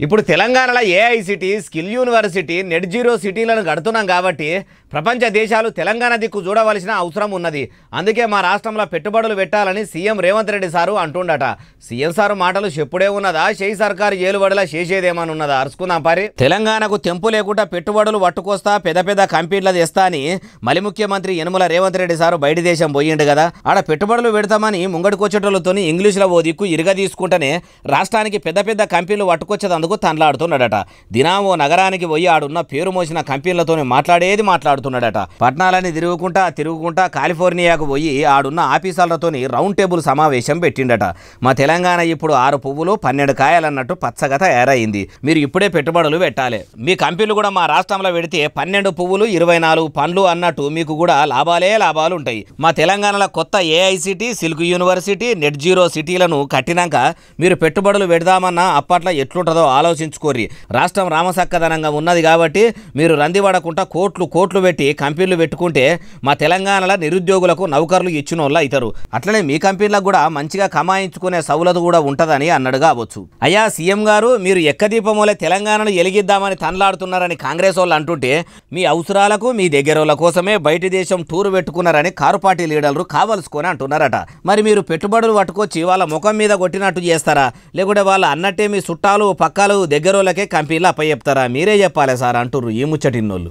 ఇప్పుడు తెలంగాణలో AI city, skill university, net zero సిటీలను కడుతున్నాం కాబట్టి ప్రపంచ దేశాలు తెలంగాణ దిక్కు చూడవలసిన అవసరం ఉన్నది. అందుకే మా రాష్ట్రంలో పెట్టుబడులు పెట్టాలని సీఎం రేవంత్ రెడ్డి సారు అంటుండట. సీఎం సారు మాటలు చెప్పుడే ఉన్నదా, షేయి సర్కారు ఏలుబడిలా చేసేదేమని ఉన్నదా అరుచుకుందాం పారి. తెలంగాణకు తెంపు లేకుండా పెట్టుబడులు పట్టుకొస్తా, పెద్ద పెద్ద కంపెనీలు తెస్తా అని మలి ముఖ్యమంత్రి యనమల రేవంత్ రెడ్డి సారు బయట దేశం పోయిండు కదా. ఆడ పెట్టుబడులు పెడతామని ముంగడికొచ్చేటోళ్ళతో ఇంగ్లీష్లో ఓ దిక్కు ఇరుగ తీసుకుంటేనే రాష్ట్రానికి పెద్ద పెద్ద కంపెనీలు పట్టుకొచ్చేందుకు తనలాడుతున్నాడట. దినామో నగరానికి పోయి ఆడున్న పేరు మోసిన కంపెనీలతో మాట్లాడుతున్నాడట. పట్నాలని తిరుగుకుంటా కాలిఫోర్నియాకు పోయి ఆడున్న ఆఫీసర్లతోని రౌండ్ టేబుల్ సమావేశం పెట్టిండట. మా తెలంగాణ ఇప్పుడు 6 పువ్వులు 12 కాయలన్నట్టు పచ్చగా తయారైంది. మీరు ఇప్పుడే పెట్టుబడులు పెట్టాలి. మీ కంపెనీలు కూడా మా రాష్ట్రంలో పెడితే 12 పువ్వులు 24 పండ్లు అన్నట్టు మీకు కూడా లాభాలు ఉంటాయి. మా తెలంగాణలో కొత్త ఏఐసిటీ, సిల్క్ యూనివర్సిటీ, నెట్ జీరో సిటీలను కట్టినాక మీరు పెట్టుబడులు పెడదామన్నా అప్పట్లో ఎట్లుంటుందో ఆలోచించుకోర్రి. రాష్ట్రం రామసక్కదనంగా ఉన్నది కాబట్టి మీరు రందిపడకుండా కోట్లు పెట్టి కంపెనీలు పెట్టుకుంటే మా తెలంగాణలో నిరుద్యోగులకు నౌకర్లు ఇచ్చిన వాళ్ళు అవుతారు. అట్లనే మీ కంపెనీలకు కూడా మంచిగా కమాయించుకునే సౌలత్ కూడా ఉంటుందని అన్నాడు కావచ్చు. అయ్యా సీఎం గారు, మీరు ఎక్కదీపమూలే తెలంగాణను ఎలిగిద్దామని తనలాడుతున్నారని కాంగ్రెస్ వాళ్ళు అంటుంటే మీ అవసరాలకు మీ దగ్గర కోసమే బయట దేశం టూర్ పెట్టుకున్నారని కారు పార్టీ లీడర్లు కావలసుకొని అంటున్నారట. మరి మీరు పెట్టుబడులు పట్టుకొచ్చి వాళ్ళ ముఖం మీద కొట్టినట్టు చేస్తారా, లేకుంటే వాళ్ళ అన్నట్టే మీ చుట్టాలు పక్కలు దగ్గరోళ్ళకే కంపెనీలు అప్పచెప్తారా? మీరే చెప్పాలి సార్ అంటుర్రు ఈ ముచ్చటిన్నోళ్ళు.